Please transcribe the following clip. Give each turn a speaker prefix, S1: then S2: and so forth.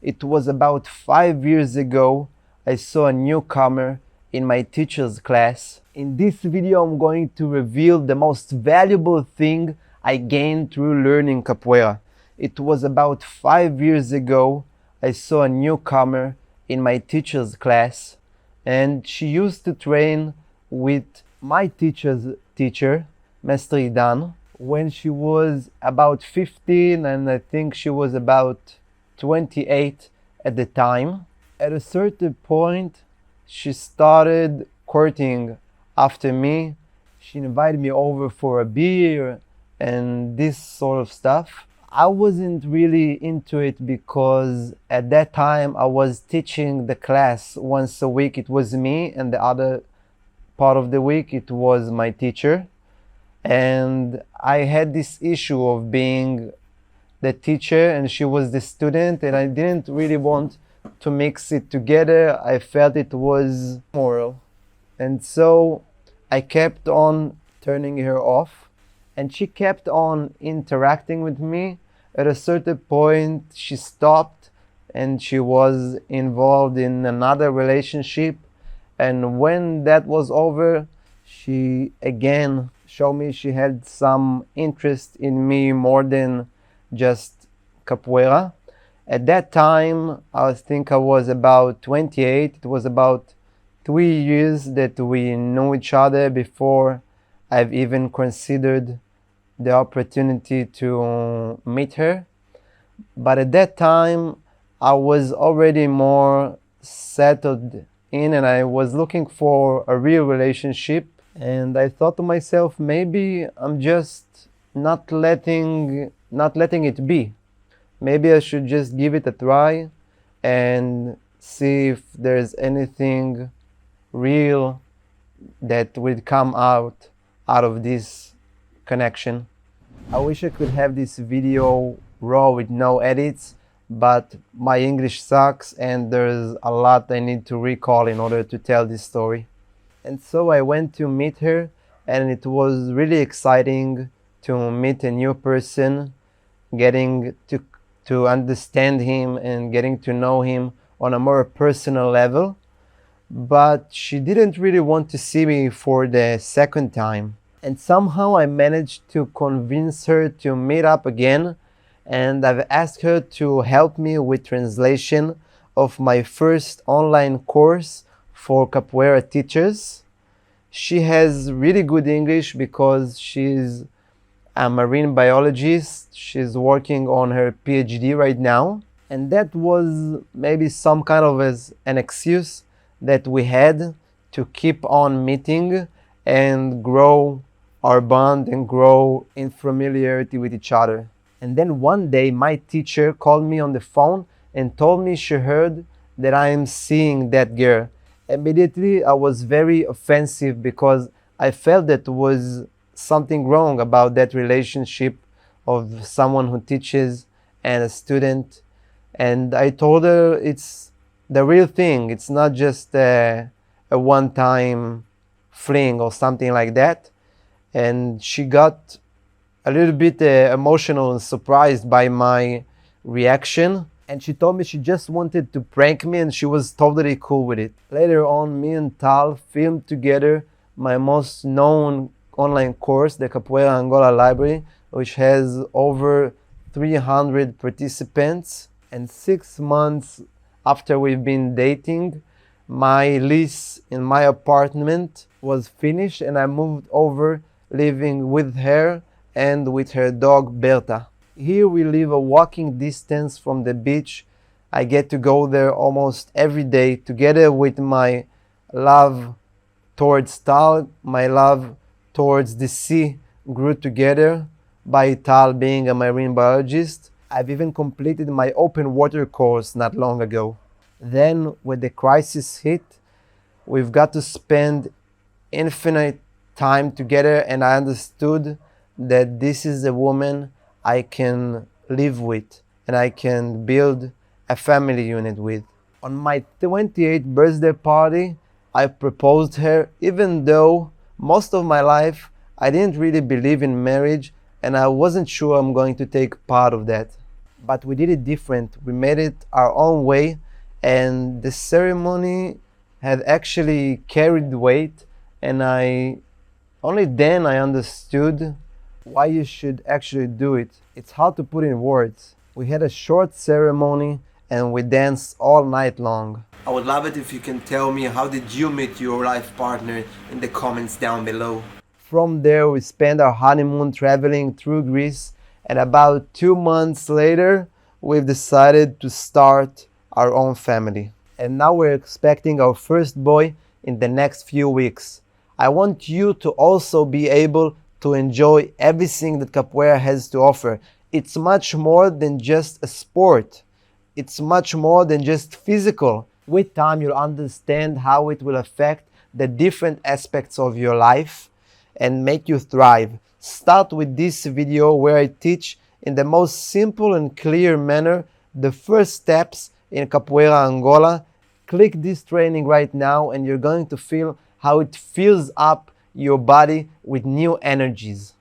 S1: It was about 5 years ago. I saw a newcomer in my teacher's class. In this video, I'm going to reveal the most valuable thing I gained through learning capoeira. It was about 5 years ago. I saw a newcomer in my teacher's class, and she used to train with my teacher's teacher, Mr. Idan, when she was about 15, and I think she was about 28 at the time. At a certain point, she started courting after me. She invited me over for a beer and this sort of stuff. I wasn't really into it because at that time I was teaching the class once a week. It was me, and the other part of the week it was my teacher. And I had this issue of being the teacher and she was the student, and I didn't really want to mix it together. I felt it was moral, and so I kept on turning her off, and she kept on interacting with me. At a certain point she stopped and she was involved in another relationship, and when that was over, she again showed me she had some interest in me more than just capoeira. At that time, I think I was about 28. It was about 3 years that we knew each other before I've even considered the opportunity to meet her. But at that time, I was already more settled in and I was looking for a real relationship. And I thought to myself, maybe I'm just not letting it be. Maybe I should just give it a try and see if there's anything real that would come out of this connection. I wish I could have this video raw with no edits, but my English sucks and there's a lot I need to recall in order to tell this story. And so I went to meet her, and it was really exciting to meet a new person, getting to understand him and getting to know him on a more personal level. But she didn't really want to see me for the second time. And somehow I managed to convince her to meet up again, and I've asked her to help me with translation of my first online course for capoeira teachers. She has really good English because she's a marine biologist. She's working on her PhD right now. And that was maybe some kind of an excuse that we had to keep on meeting and grow our bond and grow in familiarity with each other. And then one day my teacher called me on the phone and told me she heard that I am seeing that girl. Immediately I was very offensive because I felt that there was something wrong about that relationship of someone who teaches and a student. And I told her it's the real thing. It's not just a one-time fling or something like that. And she got a little bit emotional and surprised by my reaction. And she told me she just wanted to prank me and she was totally cool with it. Later on, me and Tal filmed together my most known online course, the Capoeira Angola Library, which has over 300 participants. And 6 months after we've been dating, my lease in my apartment was finished and I moved over living with her and with her dog Berta. Here we live a walking distance from the beach. I get to go there almost every day together with my love towards Tal. My love towards the sea grew together by Tal being a marine biologist. I've even completed my open water course not long ago. Then when the crisis hit, we've got to spend infinite time together, and I understood that this is a woman I can live with and I can build a family unit with. On my 28th birthday party, I proposed her, even though most of my life I didn't really believe in marriage and I wasn't sure I'm going to take part of that. but we did it different. We made it our own way, and the ceremony had actually carried weight, and only then I understood why you should actually do it. It's hard to put in words. We had a short ceremony and we danced all night long. I would love it if you can tell me, how did you meet your life partner, in the comments down below. From there we spent our honeymoon traveling through Greece, and about 2 months later we've decided to start our own family. And now we're expecting our first boy in the next few weeks. I want you to also be able to enjoy everything that Capoeira has to offer. It's much more than just a sport. It's much more than just physical. With time, you'll understand how it will affect the different aspects of your life and make you thrive. Start with this video where I teach in the most simple and clear manner the first steps in Capoeira Angola. Click this training right now and you're going to feel how it fills up your body with new energies.